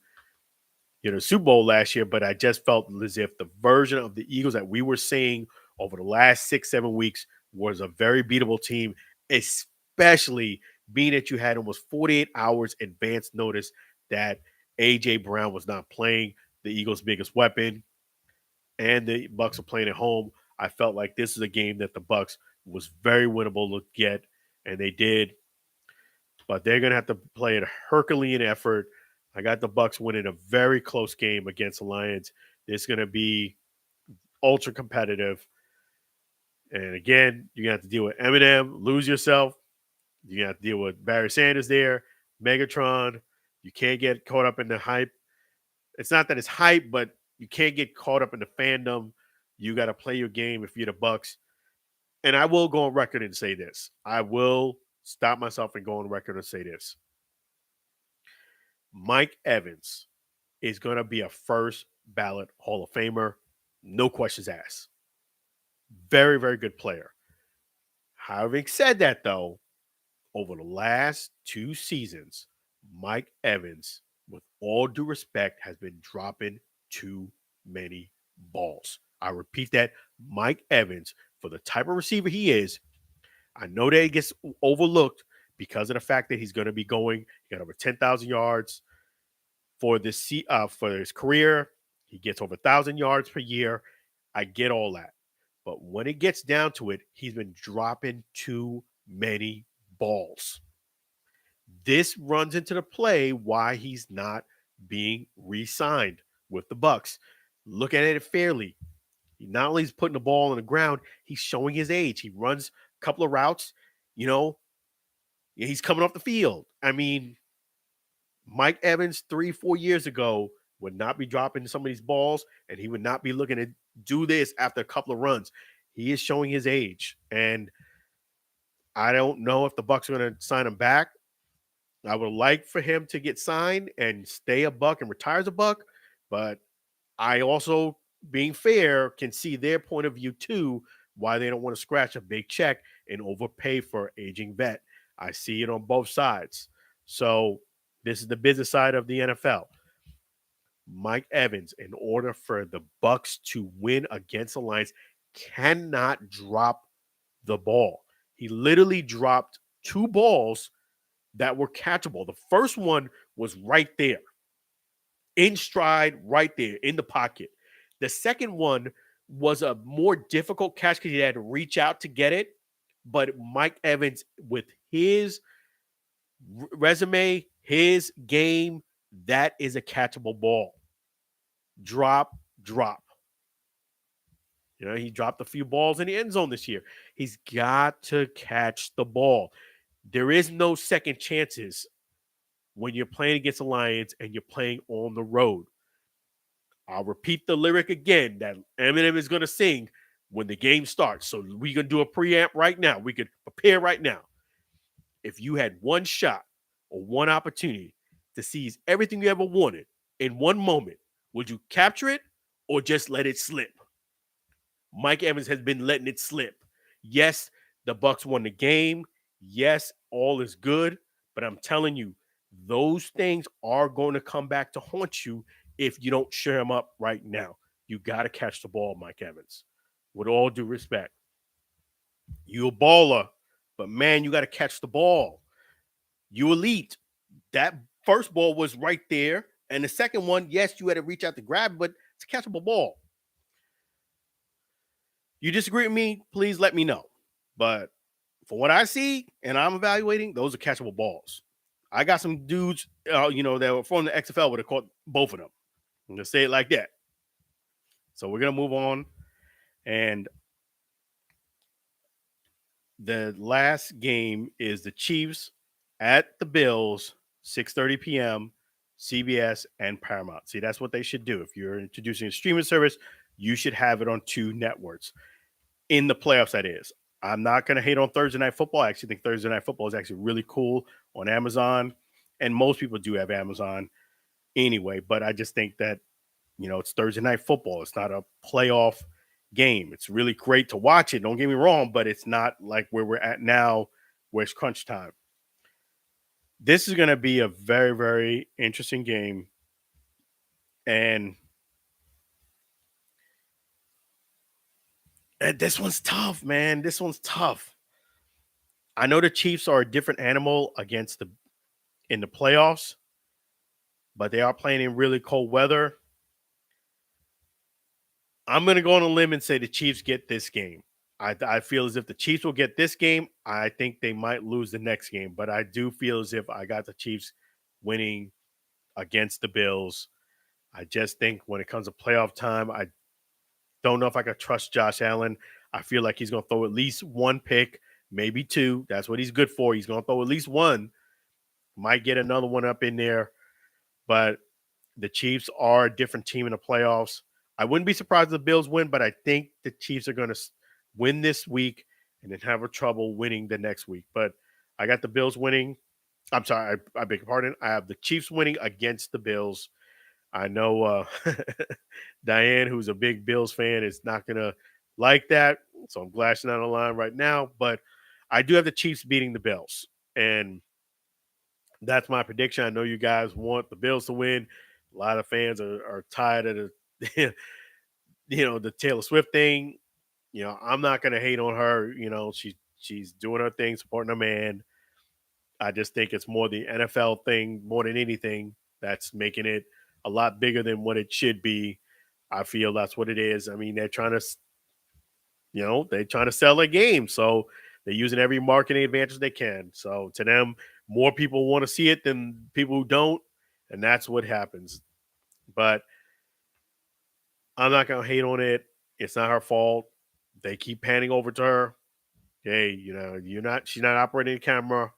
Super Bowl last year, but I just felt as if the version of the Eagles that we were seeing over the last 6-7 weeks was a very beatable team, especially being that you had almost 48 hours advance notice that AJ Brown was not playing, the Eagles' biggest weapon, and the Bucs are playing at home. I felt like this is a game that the Bucs was very winnable to get, and they did. But they're going to have to play a Herculean effort. I got the Bucs winning a very close game against the Lions. It's going to be ultra competitive. And again, you're going to have to deal with Eminem, lose yourself. You're going to have to deal with Barry Sanders there, Megatron. You can't get caught up in the hype. It's not that it's hype, but you can't get caught up in the fandom. You got to play your game if you're the Bucs. And I will go on record and say this. I will stop myself and go on record and say this. Mike Evans is going to be a first ballot Hall of Famer. No questions asked. Very, very good player. Having said that, though, over the last 2 seasons, Mike Evans, with all due respect, has been dropping too many balls. I repeat that. Mike Evans, for the type of receiver he is, I know that he gets overlooked because of the fact that he's going to be going. He got over 10,000 yards for his career. He gets over 1,000 yards per year. I get all that. But when it gets down to it, he's been dropping too many balls. This runs into the play why he's not being re-signed with the Bucs. Look at it fairly. He not only is putting the ball on the ground, he's showing his age. He runs a couple of routes, he's coming off the field. I mean, Mike Evans 3-4 years ago would not be dropping some of these balls, and he would not be looking to do this after a couple of runs. He is showing his age, and I don't know if the Bucs are going to sign him back. I would like for him to get signed and stay a Buck and retire as a Buck, but I also, being fair, can see their point of view too, why they don't want to scratch a big check and overpay for aging vet. I see it on both sides. So this is the business side of the NFL. Mike Evans, in order for the Bucs to win against the Lions, cannot drop the ball. He literally dropped 2 balls that were catchable. The first one was right there, in stride, right there in the pocket. The second one was a more difficult catch because he had to reach out to get it. But Mike Evans, with his resume, his game, that is a catchable ball. Drop. He dropped a few balls in the end zone this year. He's got to catch the ball. There is no second chances when you're playing against the Lions and you're playing on the road. I'll repeat the lyric again that Eminem is going to sing when the game starts. So we can do a preamp right now. We could prepare right now. If you had one shot or one opportunity to seize everything you ever wanted in one moment, would you capture it or just let it slip? Mike Evans has been letting it slip. Yes, the Bucs won the game. Yes, all is good. But I'm telling you, those things are going to come back to haunt you if you don't share them up right now. You got to catch the ball, Mike Evans. With all due respect. You a baller, but man, you got to catch the ball. You elite. That first ball was right there. And the second one, yes, you had to reach out to grab it, but it's a catchable ball. You disagree with me, please let me know. But from what I see and I'm evaluating, those are catchable balls. I got some dudes, that were from the XFL would have caught both of them. I'm going to say it like that. So we're going to move on. And the last game is the Chiefs at the Bills, 6:30 p.m., CBS and Paramount. See, that's what they should do. If you're introducing a streaming service, you should have it on 2 networks. In the playoffs, that is. I'm not going to hate on Thursday Night Football. I actually think Thursday Night Football is actually really cool on Amazon. And most people do have Amazon anyway. But I just think that, it's Thursday Night Football. It's not a playoff game. It's really great to watch it. Don't get me wrong, but it's not like where we're at now, where it's crunch time. This is going to be a very, very interesting game. And this one's tough, man. This one's tough. I know the Chiefs are a different animal against the in the playoffs, but they are playing in really cold weather. I'm going to go on a limb and say the Chiefs get this game. I feel as if the Chiefs will get this game. I think they might lose the next game, but I do feel as if I got the Chiefs winning against the Bills. I just think when it comes to playoff time, I don't know if I can trust Josh Allen. I feel like he's going to throw at least one pick, maybe two. That's what he's good for. He's going to throw at least one. Might get another one up in there, but the Chiefs are a different team in the playoffs. I wouldn't be surprised if the Bills win, but I think the Chiefs are going to win this week and then have a trouble winning the next week. But I got the Bills winning. I'm sorry, I beg your pardon. I have the Chiefs winning against the Bills. I know Diane, who's a big Bills fan, is not going to like that. So I'm glad she's not on the line right now. But I do have the Chiefs beating the Bills. And that's my prediction. I know you guys want the Bills to win. A lot of fans are tired of the, the Taylor Swift thing. I'm not going to hate on her. She's doing her thing, supporting her man. I just think it's more the NFL thing more than anything that's making it a lot bigger than what it should be. I feel that's what it is. I mean, they're trying to, they're trying to sell a game, so they're using every marketing advantage they can. So to them, more people want to see it than people who don't, and that's what happens. But I'm not gonna hate on it. It's not her fault. They keep panning over to her. Hey, you're not. She's not operating the camera.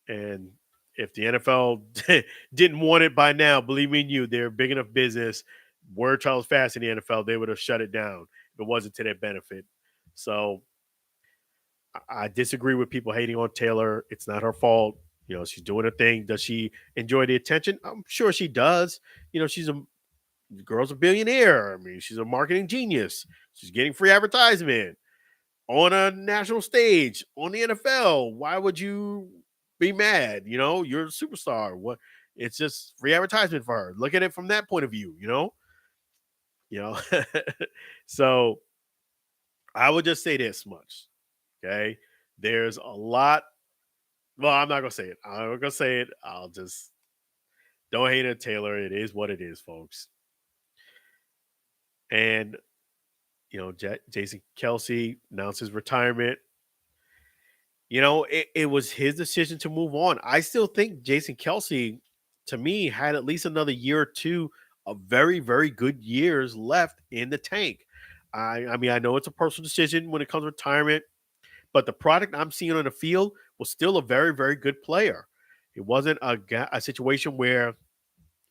And if the NFL didn't want it by now, believe me, they're a big enough business. Word travels fast in the NFL. They would have shut it down if it wasn't to their benefit. So I disagree with people hating on Taylor. It's not her fault. She's doing her thing. Does she enjoy the attention? I'm sure she does. She's the girl's a billionaire. I mean, she's a marketing genius. She's getting free advertisement on a national stage on the NFL. Why would you be mad? You're a superstar. What? It's just free advertisement for her. Look at it from that point of view. You know. So I would just say this much. Okay, there's a lot. Well, I'm not gonna say it. I'm not gonna say it. I'll just don't hate it, Taylor. It is what it is, folks. And Jason Kelce announced his retirement. It was his decision to move on. I still think Jason Kelce, to me, had at least another year or two of very, very good years left in the tank. I mean, I know it's a personal decision when it comes to retirement, but the product I'm seeing on the field was still a very, very good player. It wasn't a situation where,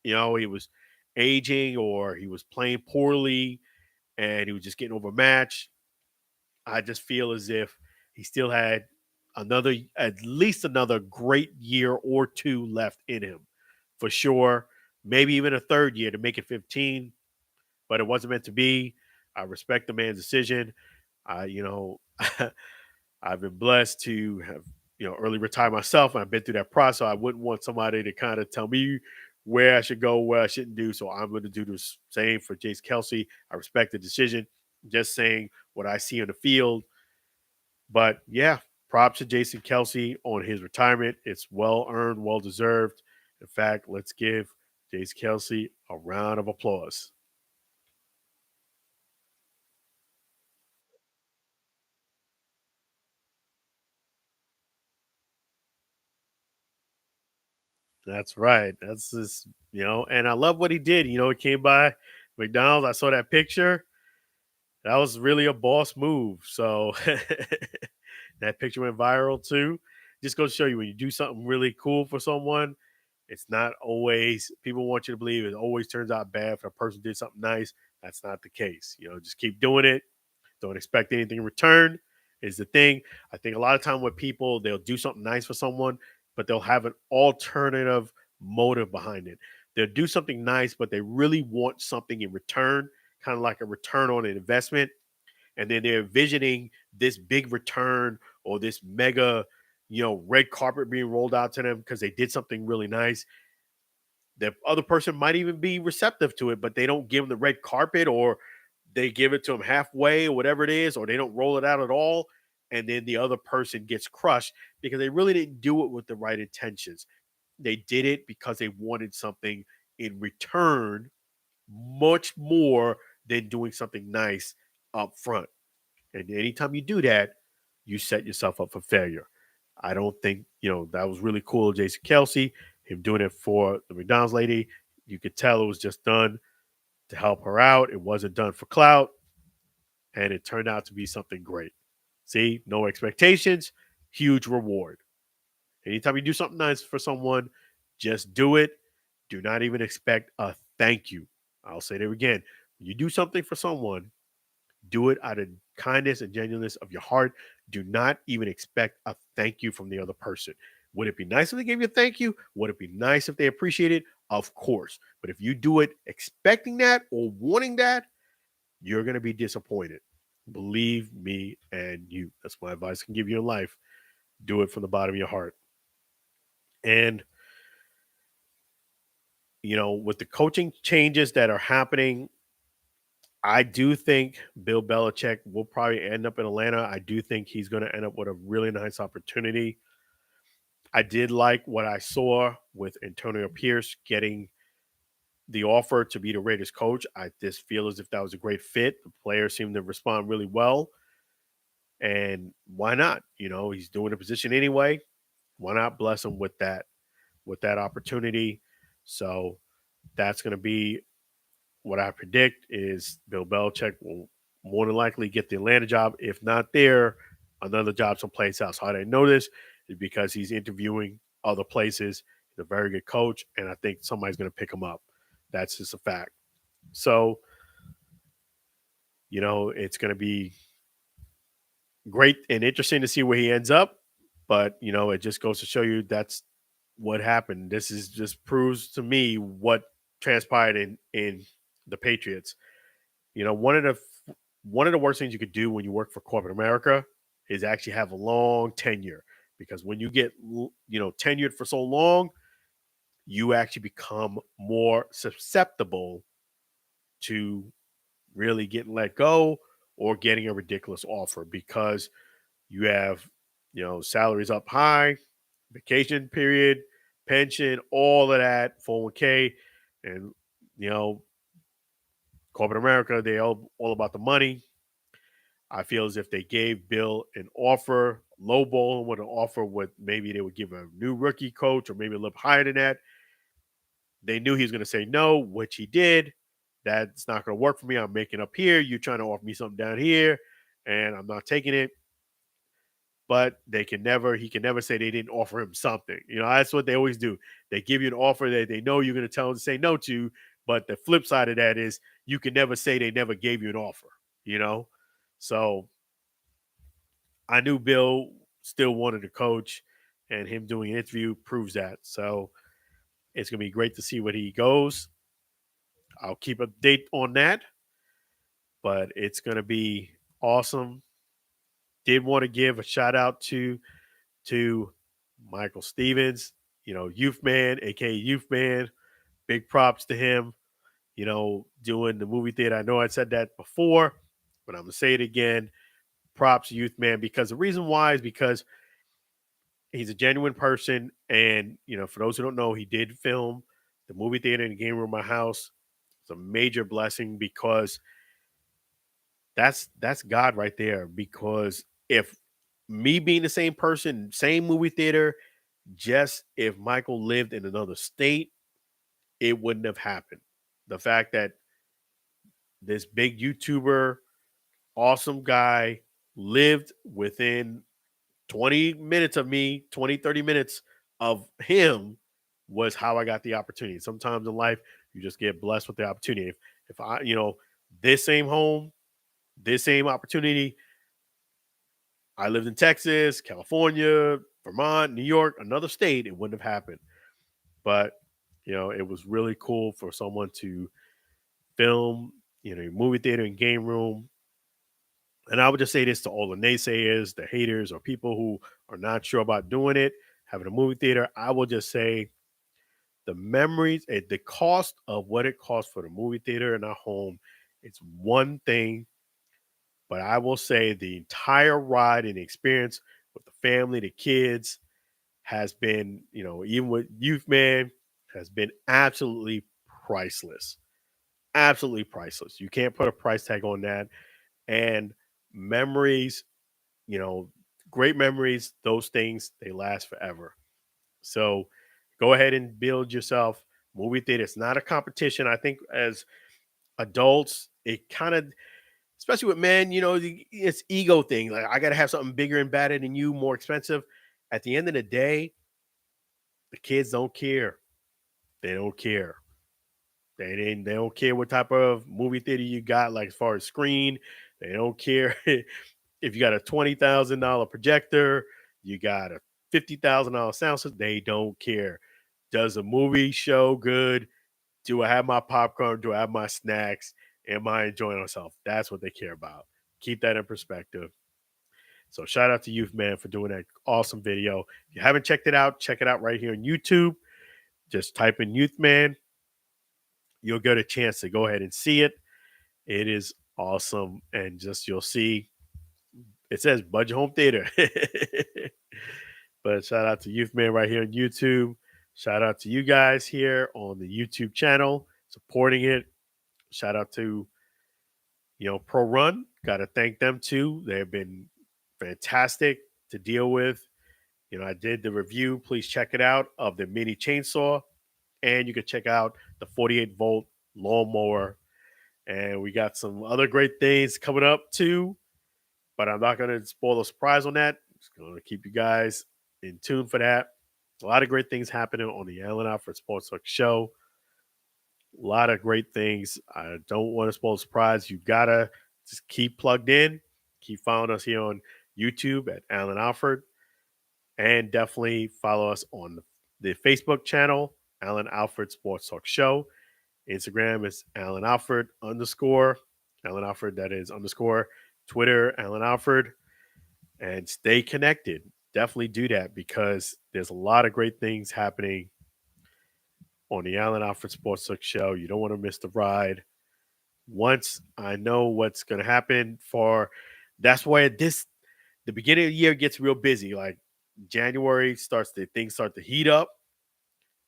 he was aging or he was playing poorly and he was just getting overmatched. I just feel as if he still had at least another great year or two left in him for sure. Maybe even a third year to make it 15, but it wasn't meant to be. I respect the man's decision. You know, I've been blessed to have, early retired myself. And I've been through that process. I wouldn't want somebody to kind of tell me where I should go, where I shouldn't do. So I'm going to do the same for Jace Kelce. I respect the decision. Just saying what I see on the field. But yeah, props to Jason Kelce on his retirement. It's well earned, well deserved. In fact, let's give Jason Kelce a round of applause. That's right. That's just, and I love what he did. He came by McDonald's. I saw that picture. That was really a boss move. So that picture went viral too. Just goes to show you when you do something really cool for someone, it's not always people want you to believe it always turns out bad if a person did something nice. That's not the case. Just keep doing it. Don't expect anything in return is the thing. I think a lot of time with people, they'll do something nice for someone, but they'll have an alternative motive behind it. They'll do something nice, but they really want something in return, kind of like a return on an investment. And then they're envisioning this big return or this mega, red carpet being rolled out to them because they did something really nice. the other person might even be receptive to it, but they don't give them the red carpet, or they give it to them halfway or whatever it is, or they don't roll it out at all. And then the other person gets crushed because they really didn't do it with the right intentions. They did it because they wanted something in return, much more than doing something nice up front. And anytime you do that, you set yourself up for failure. I don't think, that was really cool, Jason Kelce, him doing it for the McDonald's lady. You could tell it was just done to help her out. It wasn't done for clout, and it turned out to be something great. See, no expectations, huge reward. Anytime you do something nice for someone, just do it. Do not even expect a thank you. I'll say that again. When you do something for someone, do it out of kindness and genuineness of your heart. Do not even expect a thank you from the other person. Would it be nice if they gave you a thank you? Would it be nice if they appreciate it? Of course. But if you do it expecting that or wanting that, you're going to be disappointed. Believe me and you. That's my advice I can give you in life. Do it from the bottom of your heart. And, with the coaching changes that are happening, I do think Bill Belichick will probably end up in Atlanta. I do think he's going to end up with a really nice opportunity. I did like what I saw with Antonio Pierce getting the offer to be the Raiders coach. I just feel as if that was a great fit. The players seemed to respond really well. And why not? He's doing a position anyway. Why not bless him with that opportunity? So that's going to be what I predict is Bill Belichick will more than likely get the Atlanta job. If not there, another job someplace else. How do I know this? Is because he's interviewing other places. He's a very good coach, and I think somebody's going to pick him up. That's just a fact. So, it's going to be great and interesting to see where he ends up. But, it just goes to show you that's what happened. This is just proves to me what transpired in the Patriots. One of the worst things you could do when you work for corporate America is actually have a long tenure, because when you get tenured for so long, you actually become more susceptible to really getting let go or getting a ridiculous offer, because you have salaries up high, vacation period, pension, all of that, 401k, and you know corporate America, they all about the money. I feel as if they gave Bill an offer, lowball him with an offer, what maybe they would give a new rookie coach or maybe a little higher than that. They knew he was going to say no, which he did. That's not going to work for me. I'm making up here. You're trying to offer me something down here, and I'm not taking it. But he can never say they didn't offer him something. That's what they always do. They give you an offer that they know you're going to tell them to say no to. But the flip side of that is you can never say they never gave you an offer, you know? So I knew Bill still wanted to coach, and him doing an interview proves that. So it's going to be great to see where he goes. I'll keep a date on that, but it's going to be awesome. Did want to give a shout out to Michael Stevens, Youth Man, aka Youth Man. Big props to him, doing the movie theater. I know I said that before, but I'm going to say it again. Props, Youth Man, because the reason why is because he's a genuine person. And, for those who don't know, he did film the movie theater in the game room of my house. It's a major blessing, because that's God right there. Because if me being the same person, same movie theater, just if Michael lived in another state, it wouldn't have happened. The fact that this big YouTuber, awesome guy, lived within 20 minutes of me, 20, 30 minutes of him, was how I got the opportunity. Sometimes in life, you just get blessed with the opportunity. If I, this same home, this same opportunity, I lived in Texas, California, Vermont, New York, another state, it wouldn't have happened. But, it was really cool for someone to film, movie theater and game room. And I would just say this to all the naysayers, the haters, or people who are not sure about doing it, having a movie theater. I will just say, The memories, the cost of what it costs for the movie theater in our home, it's one thing, but I will say the entire ride and experience with the family, the kids, has been, even with Youth Man, has been absolutely priceless. Absolutely priceless. You can't put a price tag on that. And memories, you know, great memories, those things, they last forever. So go ahead and build yourself movie theater. It's not a competition. I think as adults, it kind of, especially with men, it's ego thing. Like I got to have something bigger and badder than you, more expensive. At the end of the day, the kids don't care. They don't care. They don't care what type of movie theater you got, like as far as screen. They don't care if you got a $20,000 projector, you got a $50,000 sound system. They don't care. Does the movie show good? Do I have my popcorn? Do I have my snacks? Am I enjoying myself? That's what they care about. Keep that in perspective. So shout out to Youth Man for doing that awesome video. If you haven't checked it out, check it out right here on YouTube. Just type in Youth Man. You'll get a chance to go ahead and see it. It is awesome. And just you'll see it says Budget Home Theater. But shout out to Youth Man right here on YouTube. Shout out to you guys here on the YouTube channel supporting it. Shout out to Pro Run. Got to thank them too. They have been fantastic to deal with. I did the review. Please check it out of the mini chainsaw, and you can check out the 48-volt lawnmower. And we got some other great things coming up too, but I'm not going to spoil a surprise on that. Just going to keep you guys in tune for that. A lot of great things happening on the Allen Alford Sports Talk show. A lot of great things. I don't want to spoil a surprise. You got to just keep plugged in. Keep following us here on YouTube at Allen Alford. And definitely follow us on the Facebook channel, Allen Alford Sports Talk Show. Instagram is Allen Alford _ Allen Alford, that is _ Twitter, Allen Alford. And stay connected. Definitely do that because there's a lot of great things happening on the Allen Alford Sports Talk Show. You don't want to miss the ride. Once I know what's going to happen that's why the beginning of the year gets real busy. Like January things start to heat up.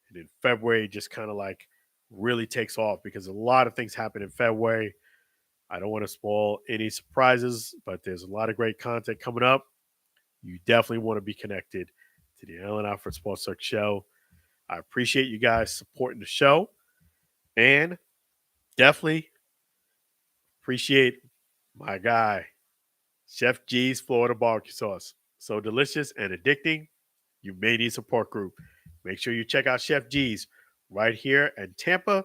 And then February just kind of like really takes off because a lot of things happen in February. I don't want to spoil any surprises, but there's a lot of great content coming up. You definitely want to be connected to the Allen Alford Sports Talk Show. I appreciate you guys supporting the show and definitely appreciate my guy, Chef G's Florida barbecue sauce. So delicious and addicting. You may need support group. Make sure you check out Chef G's right here in Tampa,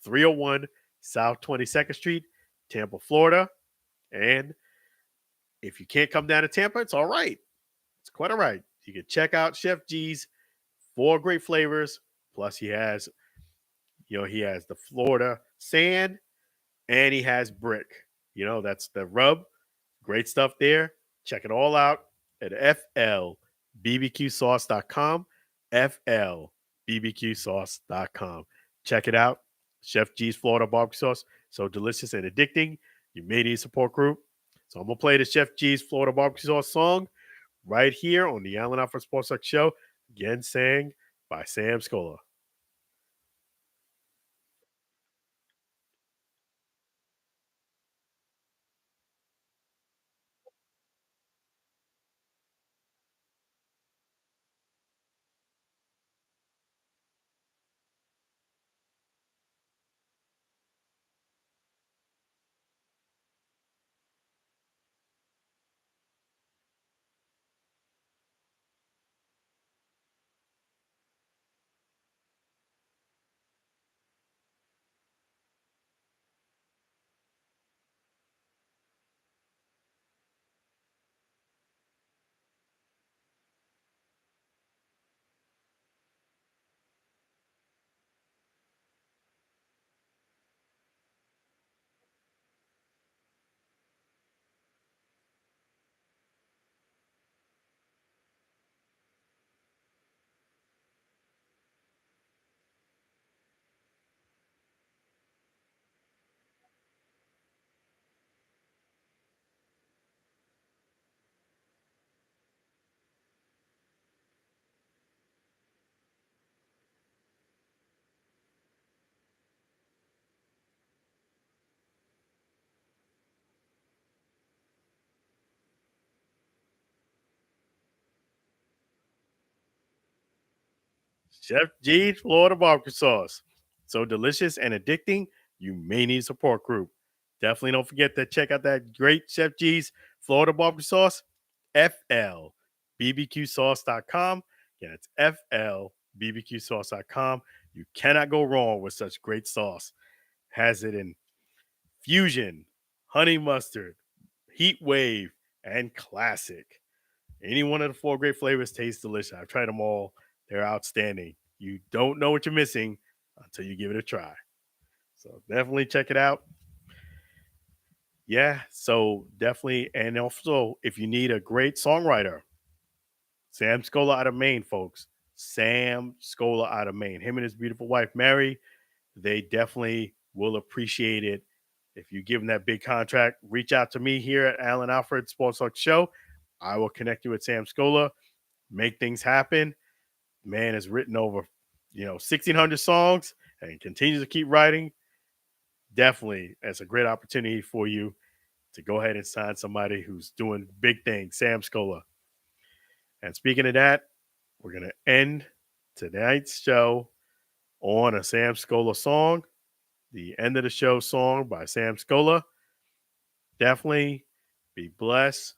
301 South 22nd Street, Tampa, Florida. And if you can't come down to Tampa, it's all right. It's quite all right. You can check out Chef G's, 4 great flavors. Plus he has the Florida sand and he has brick. That's the rub. Great stuff there. Check it all out at flbbqsauce.com. flbbqsauce.com. Check it out. Chef G's Florida barbecue sauce. So delicious and addicting. You may need a support group. So I'm going to play the Chef G's Florida barbecue sauce song right here on the Allen Alford Sports Talk Show. Again, sang by Sam Scola. Chef G's Florida barbecue sauce. So delicious and addicting, you may need a support group. Definitely don't forget to check out that great Chef G's Florida barbecue sauce, FLBBQSauce.com. Yeah, it's FLBBQSauce.com. You cannot go wrong with such great sauce. Has it in fusion, honey mustard, heat wave, and classic. Any one of the four great flavors tastes delicious. I've tried them all. They're outstanding. You don't know what you're missing until you give it a try. So definitely check it out. Yeah, so definitely. And also, if you need a great songwriter, Sam Scola out of Maine, folks. Sam Scola out of Maine. Him and his beautiful wife, Mary, they definitely will appreciate it. If you give them that big contract, reach out to me here at Allen Alford Sports Talk Show. I will connect you with Sam Scola, make things happen. Man has written over, 1,600 songs and continues to keep writing. Definitely, it's a great opportunity for you to go ahead and sign somebody who's doing big things, Sam Scola. And speaking of that, we're going to end tonight's show on a Sam Scola song, the end of the show song by Sam Scola. Definitely be blessed,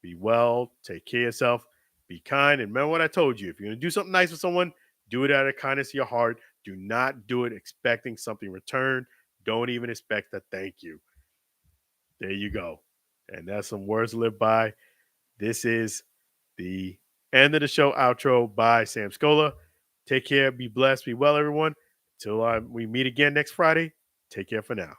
be well, take care of yourself, be kind. And remember what I told you. If you're going to do something nice for someone, do it out of kindness of your heart. Do not do it expecting something in return. Don't even expect a thank you. There you go. And that's some words to live by. This is the end of the show outro by Sam Scola. Take care, be blessed, be well, everyone. Till we meet again next Friday. Take care for now.